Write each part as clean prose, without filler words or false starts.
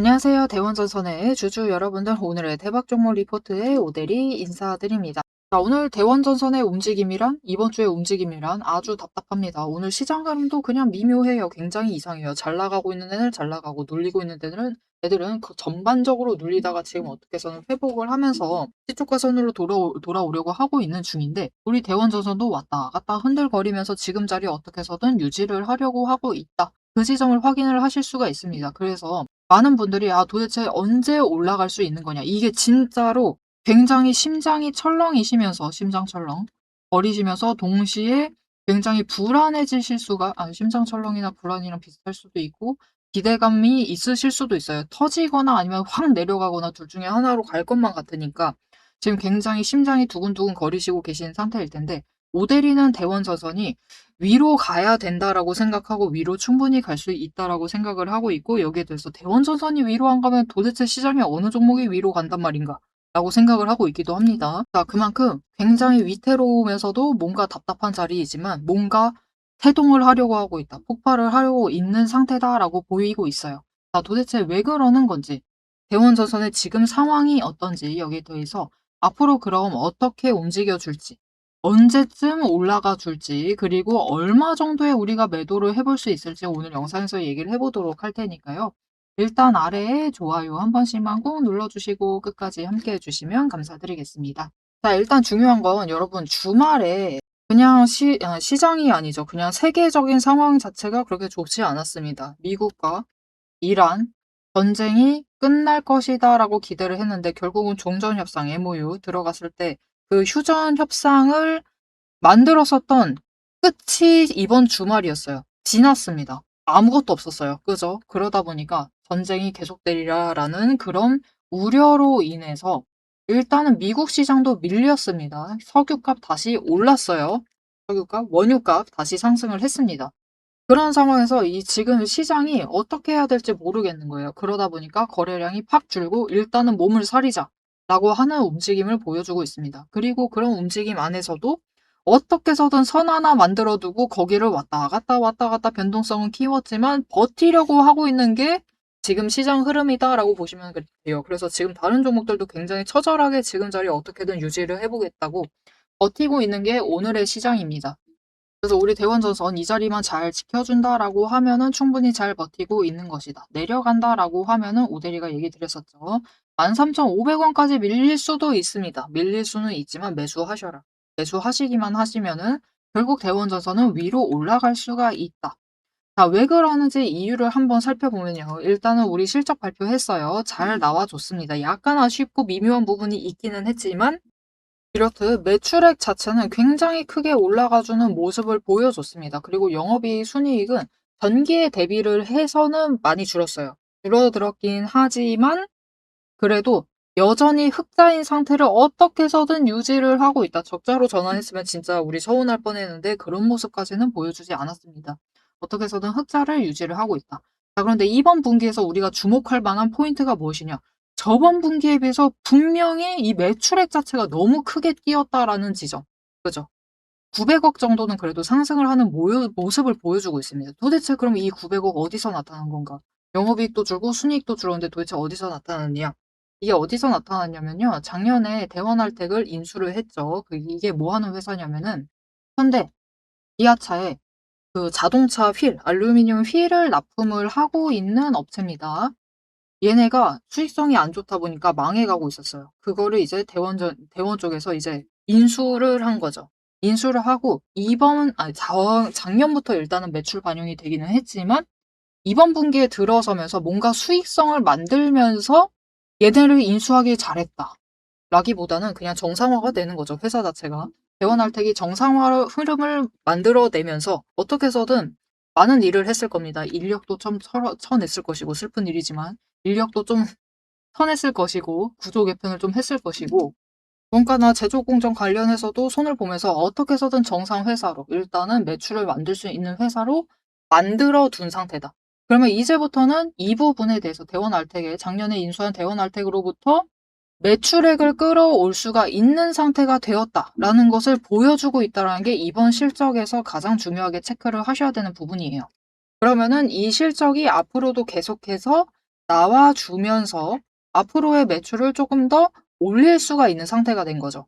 안녕하세요. 대원전선의 주주 여러분들, 오늘의 대박 종목 리포트에 오대리 인사드립니다. 자, 오늘 대원전선의 움직임이란, 이번 주의 움직임이란 아주 답답합니다. 오늘 시장 흐름도 그냥 미묘해요. 굉장히 이상해요. 잘 나가고 있는 애는 잘 나가고, 눌리고 있는 애들은 그 전반적으로 눌리다가 지금 어떻게 해서는 회복을 하면서 시초가선으로 돌아오려고 하고 있는 중인데, 우리 대원전선도 왔다 갔다 흔들거리면서 지금 자리 어떻게 해서든 유지를 하려고 하고 있다. 그 지점을 확인을 하실 수가 있습니다. 그래서 많은 분들이 도대체 언제 올라갈 수 있는 거냐. 이게 진짜로 굉장히 심장이 철렁이시면서, 심장 철렁 거리시면서 동시에 굉장히 불안해지실 수가, 심장 철렁이나 불안이랑 비슷할 수도 있고, 기대감이 있으실 수도 있어요. 터지거나 아니면 확 내려가거나 둘 중에 하나로 갈 것만 같으니까 지금 굉장히 심장이 두근두근 거리시고 계신 상태일 텐데, 오대리는 대원전선이 위로 가야 된다라고 생각하고 위로 충분히 갈 수 있다라고 생각을 하고 있고, 여기에 대해서 대원전선이 위로 안 가면 도대체 시장이 어느 종목이 위로 간단 말인가 라고 생각을 하고 있기도 합니다. 자, 그만큼 굉장히 위태로우면서도 뭔가 답답한 자리이지만 뭔가 태동을 하려고 하고 있다, 폭발을 하려고 있는 상태다라고 보이고 있어요. 자, 도대체 왜 그러는 건지, 대원전선의 지금 상황이 어떤지, 여기에 대해서 앞으로 그럼 어떻게 움직여 줄지, 언제쯤 올라가 줄지, 그리고 얼마 정도에 우리가 매도를 해볼 수 있을지 오늘 영상에서 얘기를 해보도록 할 테니까요. 일단 아래에 좋아요 한 번씩만 꾹 눌러주시고 끝까지 함께 해주시면 감사드리겠습니다. 자, 일단 중요한 건 여러분, 주말에 그냥 시장이 아니죠. 그냥 세계적인 상황 자체가 그렇게 좋지 않았습니다. 미국과 이란 전쟁이 끝날 것이다 라고 기대를 했는데, 결국은 종전협상 MOU 들어갔을 때 그 휴전 협상을 만들었었던 끝이 이번 주말이었어요. 지났습니다. 아무것도 없었어요. 그죠? 그러다 보니까 전쟁이 계속되리라라는 그런 우려로 인해서 일단은 미국 시장도 밀렸습니다. 석유값 다시 올랐어요. 석유값, 원유값 다시 상승을 했습니다. 그런 상황에서 이 지금 시장이 어떻게 해야 될지 모르겠는 거예요. 그러다 보니까 거래량이 팍 줄고 일단은 몸을 사리자라고 하는 움직임을 보여주고 있습니다. 그리고 그런 움직임 안에서도 어떻게 해서든 선 하나 만들어 두고 거기를 왔다 갔다 변동성은 키웠지만 버티려고 하고 있는 게 지금 시장 흐름이다라고 보시면 돼요. 그래서 지금 다른 종목들도 굉장히 처절하게 지금 자리 어떻게든 유지를 해보겠다고 버티고 있는 게 오늘의 시장입니다. 그래서 우리 대원전선 이 자리만 잘 지켜준다라고 하면은 충분히 잘 버티고 있는 것이다. 내려간다라고 하면은 오대리가 얘기 드렸었죠. 13,500원까지 밀릴 수도 있습니다. 밀릴 수는 있지만 매수하셔라. 매수하시기만 하시면은 결국 대원전선은 위로 올라갈 수가 있다. 자, 왜 그러는지 이유를 한번 살펴보면요. 일단은 우리 실적 발표했어요. 잘 나와줬습니다. 약간 아쉽고 미묘한 부분이 있기는 했지만 이렇듯 매출액 자체는 굉장히 크게 올라가주는 모습을 보여줬습니다. 그리고 영업이익 순이익은 전기에 대비를 해서는 많이 줄었어요. 줄어들었긴 하지만 그래도 여전히 흑자인 상태를 어떻게 해서든 유지를 하고 있다. 적자로 전환했으면 진짜 우리 서운할 뻔했는데 그런 모습까지는 보여주지 않았습니다. 어떻게 해서든 흑자를 유지를 하고 있다. 자, 그런데 이번 분기에서 우리가 주목할 만한 포인트가 무엇이냐? 저번 분기에 비해서 분명히 이 매출액 자체가 너무 크게 뛰었다라는 지점. 그죠? 900억 정도는 그래도 상승을 하는 모습을 보여주고 있습니다. 도대체 그럼 이 900억 어디서 나타난 건가? 영업이익도 줄고 순이익도 줄었는데 도대체 어디서 나타났냐? 이게 어디서 나타났냐면요. 작년에 대원알텍을 인수를 했죠. 이게 뭐 하는 회사냐면은 현대, 기아차에 그 자동차 휠, 알루미늄 휠을 납품을 하고 있는 업체입니다. 얘네가 수익성이 안 좋다 보니까 망해가고 있었어요. 그거를 이제 대원 쪽에서 이제 인수를 한 거죠. 인수를 하고 작년부터 일단은 매출 반영이 되기는 했지만 이번 분기에 들어서면서 뭔가 수익성을 만들면서 얘네를 인수하길 잘했다 라기보다는 그냥 정상화가 되는 거죠. 회사 자체가. 대원알텍이 정상화 흐름을 만들어내면서 어떻게 해서든 많은 일을 했을 겁니다. 인력도 좀 쳐냈을 것이고, 슬픈 일이지만 인력도 좀 쳐냈을 것이고, 구조 개편을 좀 했을 것이고, 원가나 제조 공정 관련해서도 손을 보면서 어떻게 해서든 정상 회사로, 일단은 매출을 만들 수 있는 회사로 만들어 둔 상태다. 그러면 이제부터는 이 부분에 대해서 대원알텍에, 작년에 인수한 대원알텍으로부터 매출액을 끌어올 수가 있는 상태가 되었다라는 것을 보여주고 있다는 게 이번 실적에서 가장 중요하게 체크를 하셔야 되는 부분이에요. 그러면은 이 실적이 앞으로도 계속해서 나와주면서 앞으로의 매출을 조금 더 올릴 수가 있는 상태가 된 거죠.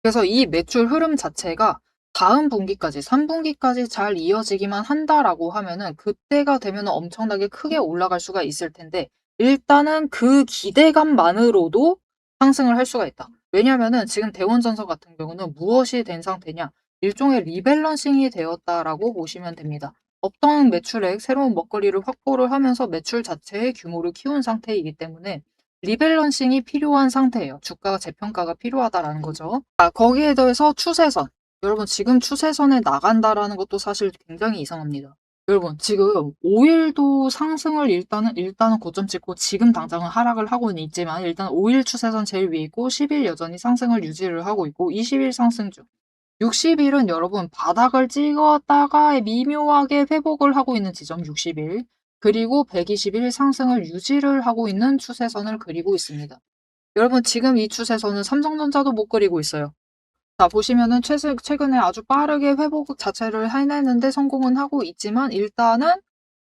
그래서 이 매출 흐름 자체가 다음 분기까지 3분기까지 잘 이어지기만 한다라고 하면은 그때가 되면은 엄청나게 크게 올라갈 수가 있을 텐데 일단은 그 기대감만으로도 상승을 할 수가 있다. 왜냐면은 지금 대원전선 같은 경우는 무엇이 된 상태냐? 일종의 리밸런싱이 되었다라고 보시면 됩니다. 없던 매출액, 새로운 먹거리를 확보를 하면서 매출 자체의 규모를 키운 상태이기 때문에 리밸런싱이 필요한 상태예요. 주가가 재평가가 필요하다라는 거죠. 거기에 더해서 추세선. 여러분 지금 추세선에 나간다라는 것도 사실 굉장히 이상합니다. 여러분 지금 5일도 상승을 일단은 고점 찍고 지금 당장은 하락을 하고는 있지만 일단 5일 추세선 제일 위에 있고 10일 여전히 상승을 유지를 하고 있고 20일 상승 중. 60일은 여러분 바닥을 찍었다가 미묘하게 회복을 하고 있는 지점 60일. 그리고 120일 상승을 유지를 하고 있는 추세선을 그리고 있습니다. 여러분 지금 이 추세선은 삼성전자도 못 그리고 있어요. 자 보시면은 최근에 아주 빠르게 회복 자체를 해내는데 성공은 하고 있지만 일단은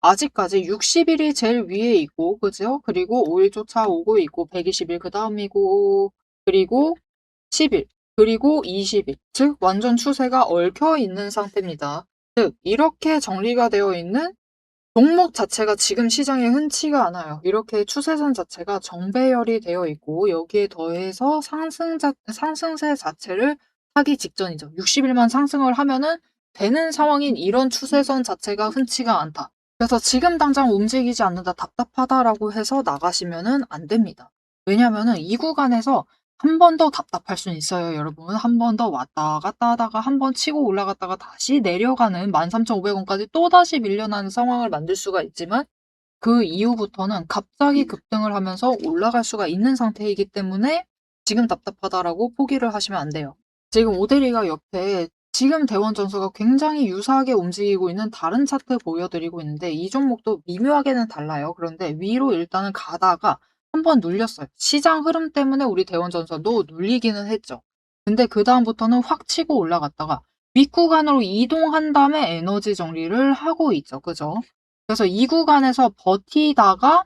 아직까지 60일이 제일 위에 있고 그죠? 그리고 5일 쫓아오고 있고 120일 그 다음이고 그리고 10일 그리고 20일 즉 완전 추세가 얽혀 있는 상태입니다. 즉 이렇게 정리가 되어 있는 종목 자체가 지금 시장에 흔치가 않아요. 이렇게 추세선 자체가 정배열이 되어 있고 여기에 더해서 상승세 자체를 하기 직전이죠. 60일만 상승을 하면은 되는 상황인 이런 추세선 자체가 흔치가 않다. 그래서 지금 당장 움직이지 않는다, 답답하다라고 해서 나가시면은 안 됩니다. 왜냐면은 이 구간에서 한 번 더 답답할 수는 있어요, 여러분. 한 번 더 왔다 갔다 하다가 한 번 치고 올라갔다가 다시 내려가는 13,500원까지 또다시 밀려나는 상황을 만들 수가 있지만 그 이후부터는 갑자기 급등을 하면서 올라갈 수가 있는 상태이기 때문에 지금 답답하다라고 포기를 하시면 안 돼요. 지금 오데리가 옆에 지금 대원전서가 굉장히 유사하게 움직이고 있는 다른 차트 보여드리고 있는데 이 종목도 미묘하게는 달라요. 그런데 위로 일단은 가다가 한번 눌렸어요. 시장 흐름 때문에 우리 대원전선도 눌리기는 했죠. 근데 그 다음부터는 확 치고 올라갔다가 윗구간으로 이동한 다음에 에너지 정리를 하고 있죠. 그죠? 그래서 이 구간에서 버티다가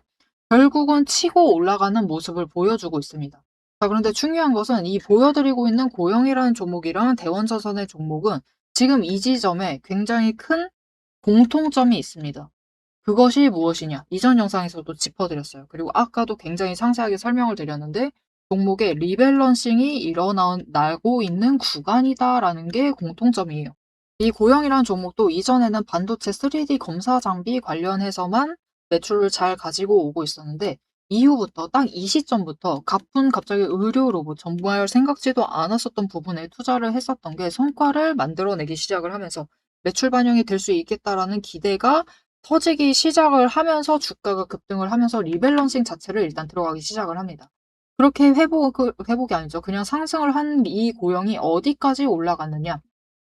결국은 치고 올라가는 모습을 보여주고 있습니다. 자, 그런데 중요한 것은 이 보여드리고 있는 고영이라는 종목이랑 대원전선의 종목은 지금 이 지점에 굉장히 큰 공통점이 있습니다. 그것이 무엇이냐? 이전 영상에서도 짚어드렸어요. 그리고 아까도 굉장히 상세하게 설명을 드렸는데 종목의 리밸런싱이 일어나고 있는 구간이다라는 게 공통점이에요. 이 고영이라는 종목도 이전에는 반도체 3D 검사 장비 관련해서만 매출을 잘 가지고 오고 있었는데 이후부터 딱 이 시점부터 갑자기 의료 로봇 정말 생각지도 않았었던 부분에 투자를 했었던 게 성과를 만들어내기 시작을 하면서 매출 반영이 될 수 있겠다라는 기대가 터지기 시작을 하면서 주가가 급등을 하면서 리밸런싱 자체를 일단 들어가기 시작을 합니다. 그렇게 회복이 아니죠. 그냥 상승을 한 이 고영이 어디까지 올라갔느냐.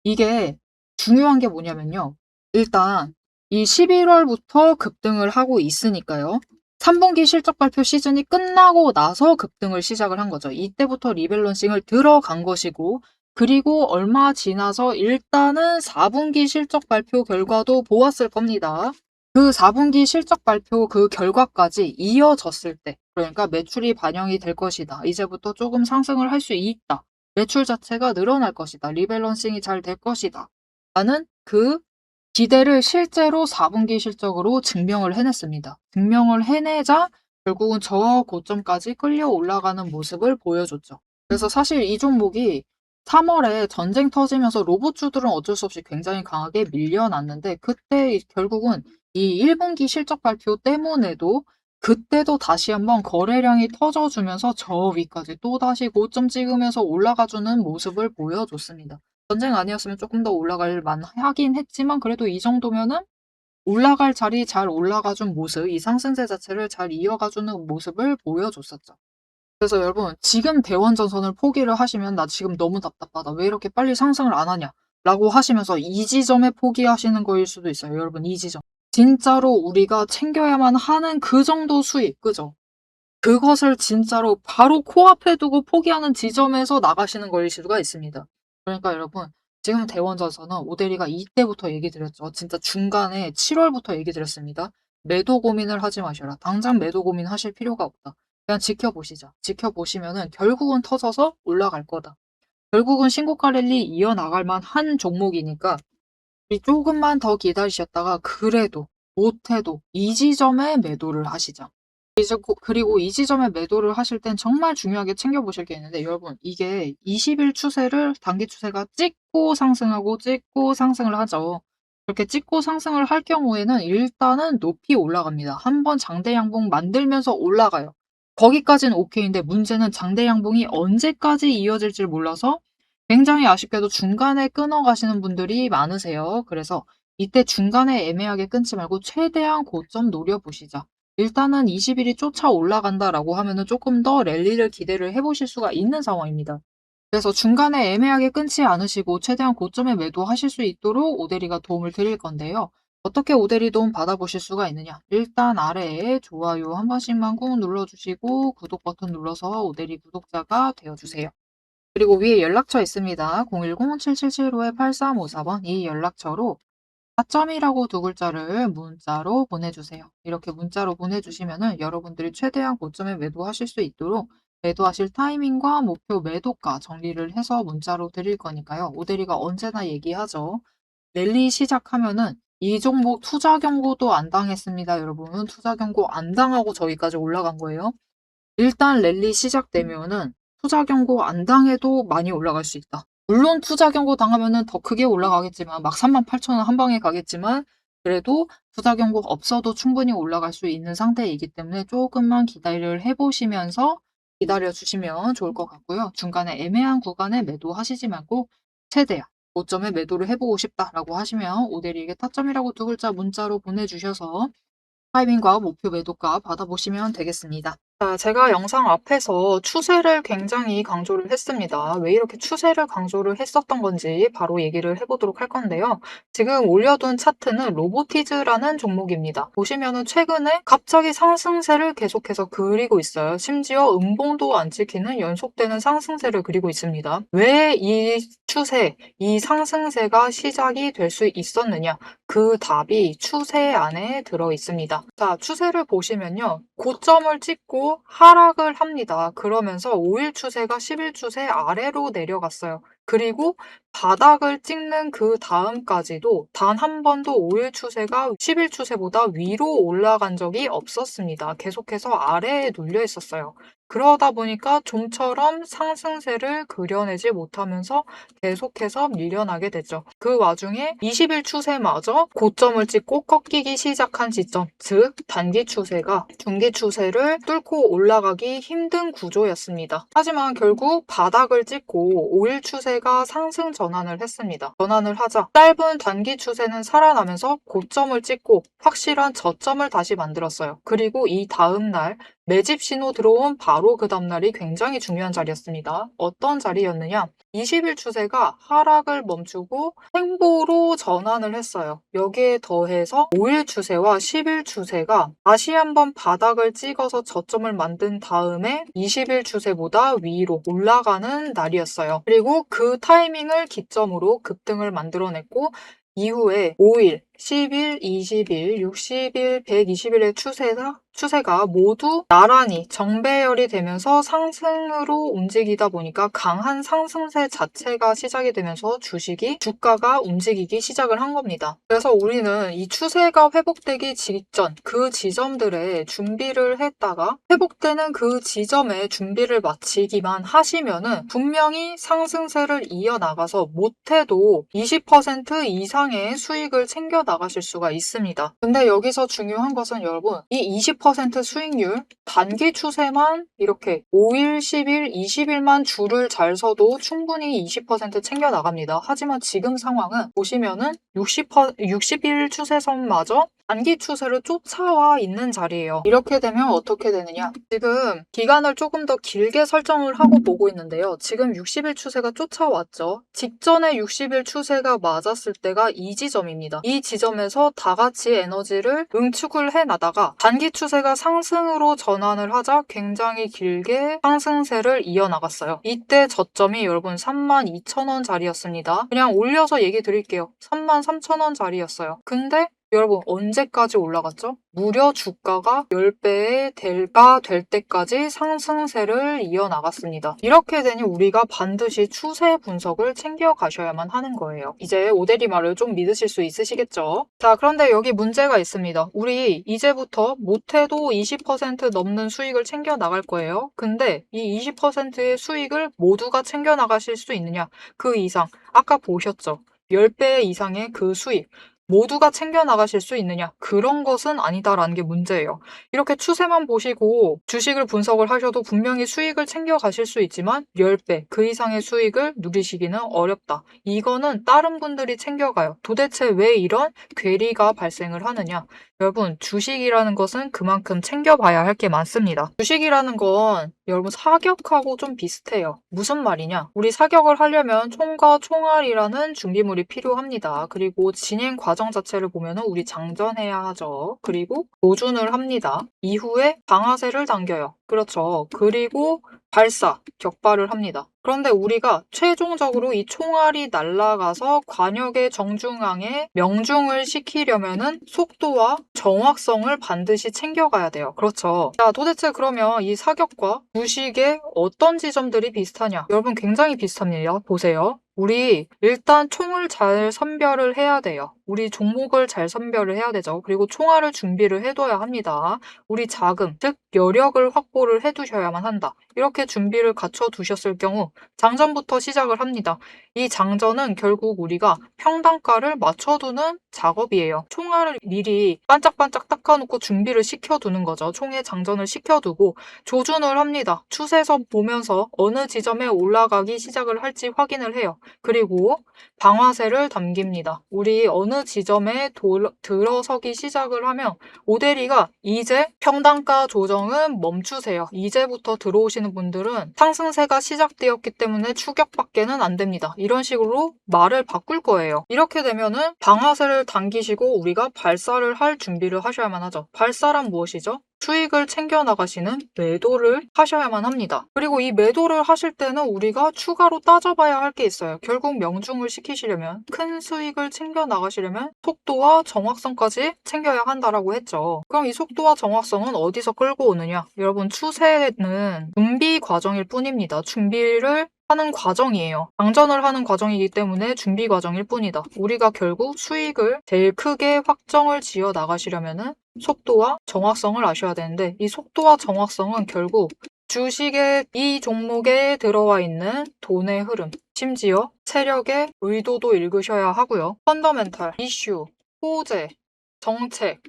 이게 중요한 게 뭐냐면요. 일단 이 11월부터 급등을 하고 있으니까요. 3분기 실적 발표 시즌이 끝나고 나서 급등을 시작을 한 거죠. 이때부터 리밸런싱을 들어간 것이고 그리고 얼마 지나서 일단은 4분기 실적 발표 결과도 보았을 겁니다. 그 4분기 실적 발표 그 결과까지 이어졌을 때 그러니까 매출이 반영이 될 것이다. 이제부터 조금 상승을 할 수 있다. 매출 자체가 늘어날 것이다. 리밸런싱이 잘 될 것이다. 라는 그 기대를 실제로 4분기 실적으로 증명을 해냈습니다. 증명을 해내자 결국은 저 고점까지 끌려 올라가는 모습을 보여줬죠. 그래서 사실 이 종목이 3월에 전쟁 터지면서 로봇주들은 어쩔 수 없이 굉장히 강하게 밀려났는데 그때 결국은 이 1분기 실적 발표 때문에도 그때도 다시 한번 거래량이 터져주면서 저 위까지 또다시 고점 찍으면서 올라가주는 모습을 보여줬습니다. 전쟁 아니었으면 조금 더 올라갈 만하긴 했지만 그래도 이 정도면은 올라갈 자리 잘 올라가준 모습, 이 상승세 자체를 잘 이어가주는 모습을 보여줬었죠. 그래서 여러분 지금 대원전선을 포기를 하시면 나 지금 너무 답답하다. 왜 이렇게 빨리 상승을 안 하냐? 라고 하시면서 이 지점에 포기하시는 거일 수도 있어요. 여러분 이 지점. 진짜로 우리가 챙겨야만 하는 그 정도 수익, 그죠? 그것을 진짜로 바로 코앞에 두고 포기하는 지점에서 나가시는 거일 수가 있습니다. 그러니까 여러분 지금 대원전선은 오데리가 이때부터 얘기 드렸죠. 진짜 중간에 7월부터 얘기 드렸습니다. 매도 고민을 하지 마셔라. 당장 매도 고민하실 필요가 없다. 그냥 지켜보시자. 지켜보시면은 결국은 터져서 올라갈 거다. 결국은 신고가 랠리 이어나갈 만한 종목이니까 이 조금만 더 기다리셨다가 그래도 못해도 이 지점에 매도를 하시자. 그리고 이 지점에 매도를 하실 땐 정말 중요하게 챙겨보실 게 있는데 여러분 이게 20일 추세를 단기 추세가 찍고 상승하고 찍고 상승을 하죠. 그렇게 찍고 상승을 할 경우에는 일단은 높이 올라갑니다. 한번 장대 양봉 만들면서 올라가요. 거기까지는 오케이인데 문제는 장대 양봉이 언제까지 이어질지 몰라서 굉장히 아쉽게도 중간에 끊어가시는 분들이 많으세요. 그래서 이때 중간에 애매하게 끊지 말고 최대한 고점 노려보시자. 일단은 20일이 쫓아 올라간다라고 하면은 조금 더 랠리를 기대를 해보실 수가 있는 상황입니다. 그래서 중간에 애매하게 끊지 않으시고 최대한 고점에 매도하실 수 있도록 오대리가 도움을 드릴 건데요. 어떻게 오대리 도움 받아보실 수가 있느냐? 일단 아래에 좋아요 한 번씩만 꾹 눌러주시고 구독 버튼 눌러서 오대리 구독자가 되어주세요. 그리고 위에 연락처 있습니다. 010-7775-8354번 이 연락처로 4점이라고 두 글자를 문자로 보내주세요. 이렇게 문자로 보내주시면은 여러분들이 최대한 고점에 매도하실 수 있도록 매도하실 타이밍과 목표 매도가 정리를 해서 문자로 드릴 거니까요. 오대리가 언제나 얘기하죠. 랠리 시작하면은 이 종목 투자 경고도 안 당했습니다. 여러분 투자 경고 안 당하고 저기까지 올라간 거예요. 일단 랠리 시작되면은 투자 경고 안 당해도 많이 올라갈 수 있다. 물론 투자 경고 당하면은 더 크게 올라가겠지만 막 38,000원 한 방에 가겠지만 그래도 투자 경고 없어도 충분히 올라갈 수 있는 상태이기 때문에 조금만 기다려 해보시면서 기다려 주시면 좋을 것 같고요. 중간에 애매한 구간에 매도하시지 말고 최대한 고점에 매도를 해보고 싶다라고 하시면 오대리에게 타점이라고 두 글자 문자로 보내주셔서 타이밍과 목표 매도가 받아보시면 되겠습니다. 자, 제가 영상 앞에서 추세를 굉장히 강조를 했습니다. 왜 이렇게 추세를 강조를 했었던 건지 바로 얘기를 해보도록 할 건데요. 지금 올려둔 차트는 로보티즈라는 종목입니다. 보시면은 최근에 갑자기 상승세를 계속해서 그리고 있어요. 심지어 음봉도 안 찍히는 연속되는 상승세를 그리고 있습니다. 왜 이 추세, 이 상승세가 시작이 될 수 있었느냐? 그 답이 추세 안에 들어 있습니다. 자, 추세를 보시면요. 고점을 찍고 하락을 합니다. 그러면서 5일 추세가 10일 추세 아래로 내려갔어요. 그리고 바닥을 찍는 그 다음까지도 단 한 번도 5일 추세가 10일 추세보다 위로 올라간 적이 없었습니다. 계속해서 아래에 눌려 있었어요. 그러다 보니까 좀처럼 상승세를 그려내지 못하면서 계속해서 밀려나게 됐죠. 그 와중에 20일 추세마저 고점을 찍고 꺾이기 시작한 지점, 즉 단기 추세가 중기 추세를 뚫고 올라가기 힘든 구조였습니다. 하지만 결국 바닥을 찍고 5일 추세가 상승 전환을 했습니다. 전환을 하자 짧은 단기 추세는 살아나면서 고점을 찍고 확실한 저점을 다시 만들었어요. 그리고 이 다음 날 매집 신호 들어온 바로 그 다음날이 굉장히 중요한 자리였습니다. 어떤 자리였느냐? 20일 추세가 하락을 멈추고 횡보로 전환을 했어요. 여기에 더해서 5일 추세와 10일 추세가 다시 한번 바닥을 찍어서 저점을 만든 다음에 20일 추세보다 위로 올라가는 날이었어요. 그리고 그 타이밍을 기점으로 급등을 만들어냈고 이후에 5일, 10일, 20일, 60일, 120일의 추세가 모두 나란히 정배열이 되면서 상승으로 움직이다 보니까 강한 상승세 자체가 시작이 되면서 주가가 움직이기 시작을 한 겁니다. 그래서 우리는 이 추세가 회복되기 직전 그 지점들에 준비를 했다가 회복되는 그 지점에 준비를 마치기만 하시면은 분명히 상승세를 이어나가서 못해도 20% 이상의 수익을 챙겨 나가실 수가 있습니다. 근데 여기서 중요한 것은 여러분 이 20% 수익률 단기 추세만 이렇게 5일, 10일, 20일만 줄을 잘 서도 충분히 20% 챙겨 나갑니다. 하지만 지금 상황은 보시면은 60일 추세선마저 단기 추세를 쫓아와 있는 자리예요. 이렇게 되면 어떻게 되느냐? 지금 기간을 조금 더 길게 설정을 하고 보고 있는데요. 지금 60일 추세가 쫓아왔죠. 직전에 60일 추세가 맞았을 때가 이 지점입니다. 이 지점에서 다 같이 에너지를 응축을 해나다가 단기 추세가 상승으로 전환을 하자 굉장히 길게 상승세를 이어나갔어요. 이때 저점이 여러분 32,000원 자리였습니다. 그냥 올려서 얘기 드릴게요. 33,000원 자리였어요. 근데 여러분 언제까지 올라갔죠? 무려 주가가 10배의 대가 될 때까지 상승세를 이어나갔습니다. 이렇게 되니 우리가 반드시 추세 분석을 챙겨가셔야만 하는 거예요. 이제 오대리 말을 좀 믿으실 수 있으시겠죠? 자, 그런데 여기 문제가 있습니다. 우리 이제부터 못해도 20% 넘는 수익을 챙겨 나갈 거예요. 근데 이 20%의 수익을 모두가 챙겨 나가실 수 있느냐? 그 이상 아까 보셨죠? 10배 이상의 그 수익 모두가 챙겨 나가실 수 있느냐? 그런 것은 아니다라는 게 문제예요. 이렇게 추세만 보시고 주식을 분석을 하셔도 분명히 수익을 챙겨 가실 수 있지만 10배 그 이상의 수익을 누리시기는 어렵다. 이거는 다른 분들이 챙겨가요. 도대체 왜 이런 괴리가 발생을 하느냐? 여러분, 주식이라는 것은 그만큼 챙겨봐야 할 게 많습니다. 주식이라는 건 여러분 사격하고 좀 비슷해요. 무슨 말이냐? 우리 사격을 하려면 총과 총알이라는 준비물이 필요합니다. 그리고 진행 과정 자체를 보면 우리 장전해야 하죠. 그리고 조준을 합니다. 이후에 방아쇠를 당겨요. 그렇죠. 그리고 발사, 격발을 합니다. 그런데 우리가 최종적으로 이 총알이 날아가서 관역의 정중앙에 명중을 시키려면은 속도와 정확성을 반드시 챙겨가야 돼요. 그렇죠. 자, 도대체 그러면 이 사격과 주식의 어떤 지점들이 비슷하냐? 여러분 굉장히 비슷합니다. 보세요. 우리 일단 총을 잘 선별을 해야 돼요. 우리 종목을 잘 선별을 해야 되죠. 그리고 총알을 준비를 해둬야 합니다. 우리 자금, 즉 여력을 확보를 해두셔야만 한다. 이렇게 준비를 갖춰 두셨을 경우 장전부터 시작을 합니다. 이 장전은 결국 우리가 평단가를 맞춰두는 작업이에요. 총알을 미리 반짝반짝 닦아놓고 준비를 시켜두는 거죠. 총에 장전을 시켜두고 조준을 합니다. 추세선 보면서 어느 지점에 올라가기 시작을 할지 확인을 해요. 그리고 방아쇠를 당깁니다. 우리 어느 지점에 들어서기 시작을 하면 오대리가 이제 평단가 조정은 멈추세요. 이제부터 들어오시는 분들은 상승세가 시작되었기 때문에 추격밖에는 안 됩니다. 이런 식으로 말을 바꿀 거예요. 이렇게 되면은 방아쇠를 당기시고 우리가 발사를 할 준비를 하셔야만 하죠. 발사란 무엇이죠? 수익을 챙겨 나가시는 매도를 하셔야만 합니다. 그리고 이 매도를 하실 때는 우리가 추가로 따져봐야 할 게 있어요. 결국 명중을 시키시려면 큰 수익을 챙겨 나가시려면 속도와 정확성까지 챙겨야 한다라고 했죠. 그럼 이 속도와 정확성은 어디서 끌고 오느냐? 여러분 추세는 준비 과정일 뿐입니다. 준비를 하는 과정이에요. 장전을 하는 과정이기 때문에 준비 과정일 뿐이다. 우리가 결국 수익을 제일 크게 확정을 지어 나가시려면은 속도와 정확성을 아셔야 되는데 이 속도와 정확성은 결국 주식의 이 종목에 들어와 있는 돈의 흐름, 심지어 세력의 의도도 읽으셔야 하고요. 펀더멘탈, 이슈, 호재, 정책,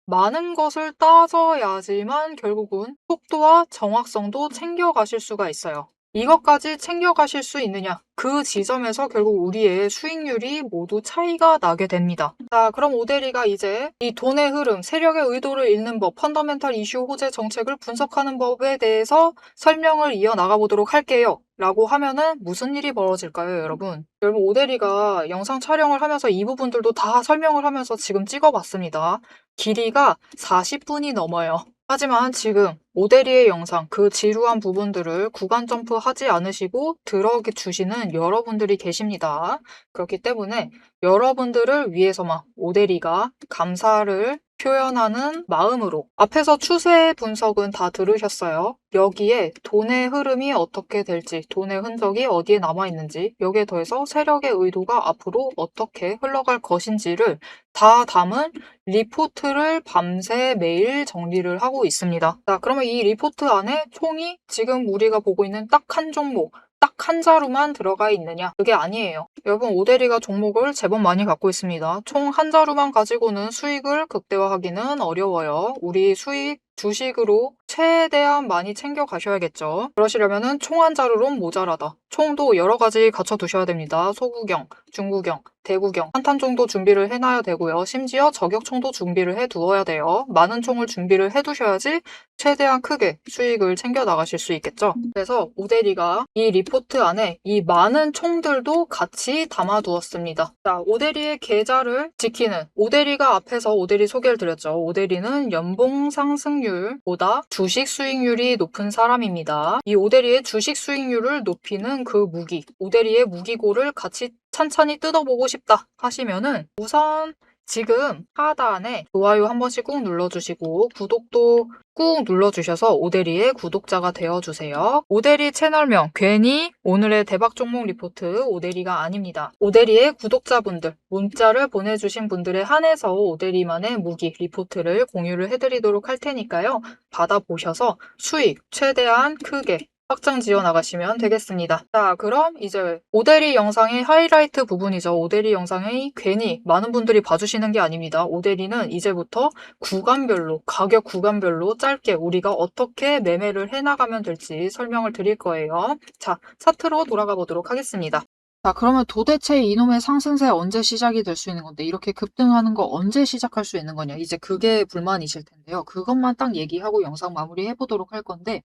많은 것을 따져야지만 결국은 속도와 정확성도 챙겨가실 수가 있어요. 이것까지 챙겨가실 수 있느냐? 그 지점에서 결국 우리의 수익률이 모두 차이가 나게 됩니다. 자, 그럼 오대리가 이제 이 돈의 흐름, 세력의 의도를 읽는 법, 펀더멘탈 이슈 호재 정책을 분석하는 법에 대해서 설명을 이어나가 보도록 할게요. 라고 하면은 무슨 일이 벌어질까요, 여러분? 여러분, 오대리가 영상 촬영을 하면서 이 부분들도 다 설명을 하면서 지금 찍어봤습니다. 길이가 40분이 넘어요. 하지만 지금 오대리의 영상, 그 지루한 부분들을 구간 점프하지 않으시고 들어주시는 여러분들이 계십니다. 그렇기 때문에 여러분들을 위해서만 오대리가 감사를 표현하는 마음으로 앞에서 추세 분석은 다 들으셨어요. 여기에 돈의 흐름이 어떻게 될지, 돈의 흔적이 어디에 남아있는지, 여기에 더해서 세력의 의도가 앞으로 어떻게 흘러갈 것인지를 다 담은 리포트를 밤새 매일 정리를 하고 있습니다. 자, 그러면 이 리포트 안에 총이 지금 우리가 보고 있는 딱 한 종목, 딱 한 자루만 들어가 있느냐? 그게 아니에요. 여러분, 오대리가 종목을 제법 많이 갖고 있습니다. 총 한 자루만 가지고는 수익을 극대화하기는 어려워요. 우리 수익 주식으로 최대한 많이 챙겨 가셔야겠죠. 그러시려면은 총 한 자루론 모자라다. 총도 여러 가지 갖춰 두셔야 됩니다. 소구경, 중구경, 대구경, 한탄 정도 준비를 해놔야 되고요. 심지어 저격총도 준비를 해 두어야 돼요. 많은 총을 준비를 해 두셔야지 최대한 크게 수익을 챙겨 나가실 수 있겠죠. 그래서 오대리가 이 리포트 안에 이 많은 총들도 같이 담아 두었습니다. 자, 오대리의 계좌를 지키는 오대리가 앞에서 오대리 소개를 드렸죠. 오대리는 연봉 상승률보다 주식 수익률이 높은 사람입니다. 이 오대리의 주식 수익률을 높이는 그 무기, 오대리의 무기고를 같이 찬찬히 뜯어보고 싶다 하시면은 우선 지금 하단에 좋아요 한 번씩 꾹 눌러주시고 구독도 꾹 눌러주셔서 오대리의 구독자가 되어주세요. 오대리 채널명 괜히 오늘의 대박 종목 리포트 오대리가 아닙니다. 오대리의 구독자분들 문자를 보내주신 분들에 한해서 오대리만의 무기 리포트를 공유를 해드리도록 할 테니까요. 받아보셔서 수익 최대한 크게 확장 지어 나가시면 되겠습니다. 자, 그럼 이제 오대리 영상의 하이라이트 부분이죠. 오대리 영상의 괜히 많은 분들이 봐주시는 게 아닙니다. 오대리는 이제부터 구간별로, 가격 구간별로 짧게 우리가 어떻게 매매를 해나가면 될지 설명을 드릴 거예요. 자, 차트로 돌아가 보도록 하겠습니다. 자, 그러면 도대체 이놈의 상승세 언제 시작이 될 수 있는 건데 이렇게 급등하는 거 언제 시작할 수 있는 거냐? 이제 그게 불만이실 텐데요. 그것만 딱 얘기하고 영상 마무리 해보도록 할 건데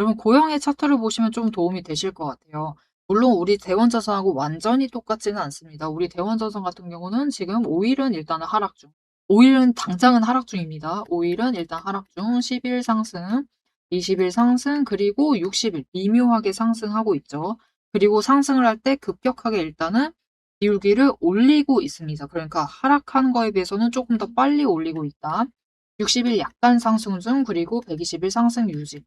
여러분 고영의 차트를 보시면 좀 도움이 되실 것 같아요. 물론 우리 대원자산하고 완전히 똑같지는 않습니다. 우리 대원자산 같은 경우는 지금 5일은 일단은 하락 중. 5일은 당장은 하락 중입니다. 5일은 일단 하락 중, 10일 상승, 20일 상승, 그리고 60일 미묘하게 상승하고 있죠. 그리고 상승을 할 때 급격하게 일단은 기울기를 올리고 있습니다. 그러니까 하락한 거에 비해서는 조금 더 빨리 올리고 있다. 60일 약간 상승 중, 그리고 120일 상승 유지.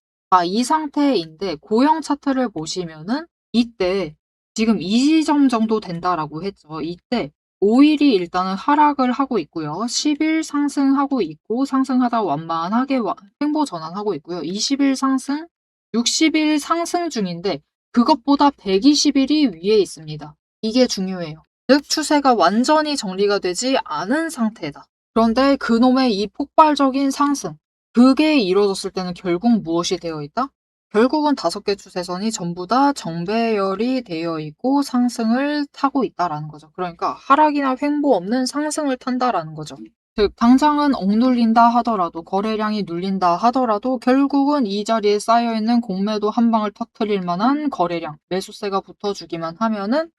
이 상태인데 고형 차트를 보시면은 이때 지금 2지점 정도 된다라고 했죠. 이때 5일이 일단은 하락을 하고 있고요. 10일 상승하고 있고 상승하다 완만하게 횡보 전환하고 있고요. 20일 상승, 60일 상승 중인데 그것보다 120일이 위에 있습니다. 이게 중요해요. 즉 추세가 완전히 정리가 되지 않은 상태다. 그런데 그놈의 이 폭발적인 상승, 그게 이루어졌을 때는 결국 무엇이 되어 있다? 결국은 5개 추세선이 전부 다 정배열이 되어 있고 상승을 타고 있다라는 거죠. 그러니까 하락이나 횡보 없는 상승을 탄다라는 거죠. 즉 당장은 억눌린다 하더라도 거래량이 눌린다 하더라도 결국은 이 자리에 쌓여있는 공매도 한 방을 터뜨릴 만한 거래량, 매수세가 붙어주기만 하면은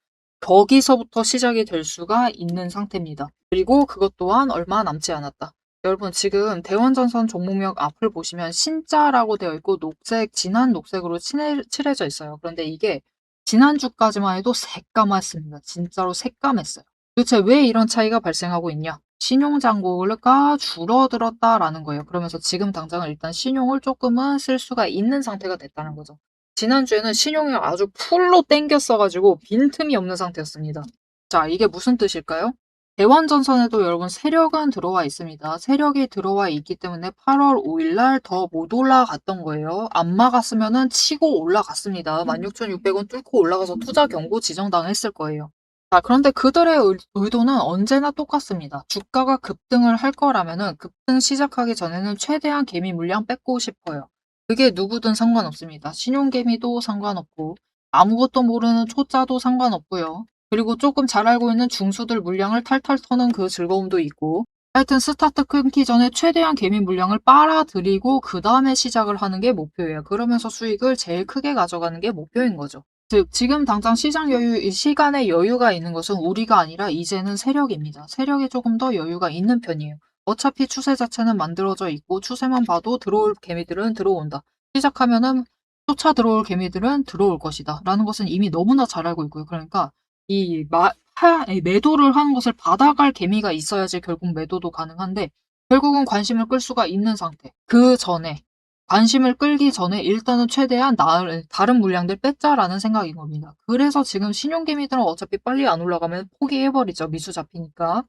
거기서부터 시작이 될 수가 있는 상태입니다. 그리고 그것 또한 얼마 남지 않았다. 여러분 지금 대원전선 종목명 앞을 보시면 신자라고 되어 있고 녹색, 진한 녹색으로 칠해져 있어요. 그런데 이게 지난주까지만 해도 새까맣습니다. 진짜로 새까맸어요. 도대체 왜 이런 차이가 발생하고 있냐? 신용잔고가 줄어들었다라는 거예요. 그러면서 지금 당장은 일단 신용을 조금은 쓸 수가 있는 상태가 됐다는 거죠. 지난주에는 신용이 아주 풀로 땡겼어가지고 빈틈이 없는 상태였습니다. 자, 이게 무슨 뜻일까요? 대원전선에도 여러분 세력은 들어와 있습니다. 세력이 들어와 있기 때문에 8월 5일 날 더 못 올라갔던 거예요. 안 막았으면은 치고 올라갔습니다. 16,600원 뚫고 올라가서 투자 경고 지정당했을 거예요. 자, 그런데 그들의 의도는 언제나 똑같습니다. 주가가 급등을 할 거라면은 급등 시작하기 전에는 최대한 개미 물량 뺏고 싶어요. 그게 누구든 상관없습니다. 신용개미도 상관없고 아무것도 모르는 초짜도 상관없고요. 그리고 조금 잘 알고 있는 중수들 물량을 탈탈 터는 그 즐거움도 있고 하여튼 스타트 끊기 전에 최대한 개미 물량을 빨아들이고 그 다음에 시작을 하는 게 목표예요. 그러면서 수익을 제일 크게 가져가는 게 목표인 거죠. 즉 지금 당장 시장 여유, 시간에 여유가 있는 것은 우리가 아니라 이제는 세력입니다. 세력이 조금 더 여유가 있는 편이에요. 어차피 추세 자체는 만들어져 있고 추세만 봐도 들어올 개미들은 들어온다. 시작하면은 쫓아 들어올 개미들은 들어올 것이다. 라는 것은 이미 너무나 잘 알고 있고요. 그러니까 이 매도를 하는 것을 받아갈 개미가 있어야지 결국 매도도 가능한데 결국은 관심을 끌 수가 있는 상태. 그 전에 관심을 끌기 전에 일단은 최대한 다른 물량들 뺏자라는 생각인 겁니다. 그래서 지금 신용개미들은 어차피 빨리 안 올라가면 포기해버리죠. 미수 잡히니까.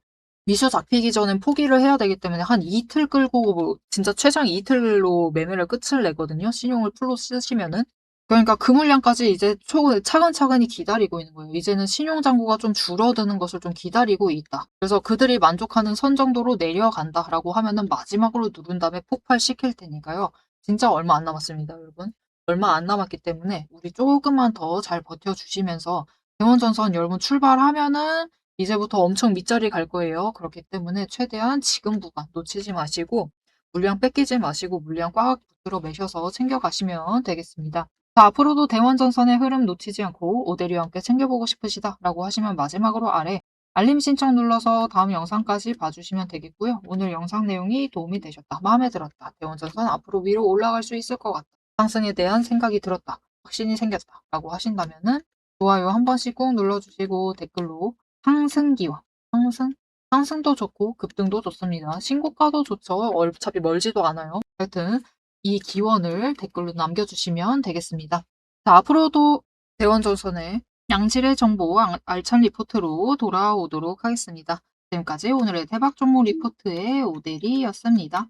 미수 잡히기 전엔 포기를 해야 되기 때문에 한 이틀 끌고 진짜 최장 이틀로 매매를 끝을 내거든요. 신용을 풀로 쓰시면은. 그러니까 그 물량까지 이제 차근차근히 기다리고 있는 거예요. 이제는 신용잔고가 좀 줄어드는 것을 좀 기다리고 있다. 그래서 그들이 만족하는 선 정도로 내려간다라고 하면은 마지막으로 누른 다음에 폭발시킬 테니까요. 진짜 얼마 안 남았습니다, 여러분. 얼마 안 남았기 때문에 우리 조금만 더 잘 버텨주시면서 대원전선 여러분 출발하면은 이제부터 엄청 밑자리 갈 거예요. 그렇기 때문에 최대한 지금 구간 놓치지 마시고 물량 뺏기지 마시고 물량 꽉 붙들어 매셔서 챙겨가시면 되겠습니다. 자, 앞으로도 대원전선의 흐름 놓치지 않고 오대리와 함께 챙겨보고 싶으시다 라고 하시면 마지막으로 아래 알림 신청 눌러서 다음 영상까지 봐주시면 되겠고요. 오늘 영상 내용이 도움이 되셨다, 마음에 들었다, 대원전선 앞으로 위로 올라갈 수 있을 것 같다, 상승에 대한 생각이 들었다, 확신이 생겼다 라고 하신다면은 좋아요 한 번씩 꾹 눌러주시고 댓글로 상승기원, 상승도 좋고 급등도 좋습니다. 신고가도 좋죠. 어차피 멀지도 않아요. 하여튼 이 기원을 댓글로 남겨주시면 되겠습니다. 자, 앞으로도 대원전선의 양질의 정보 알찬 리포트로 돌아오도록 하겠습니다. 지금까지 오늘의 대박 종목 리포트의 오대리였습니다.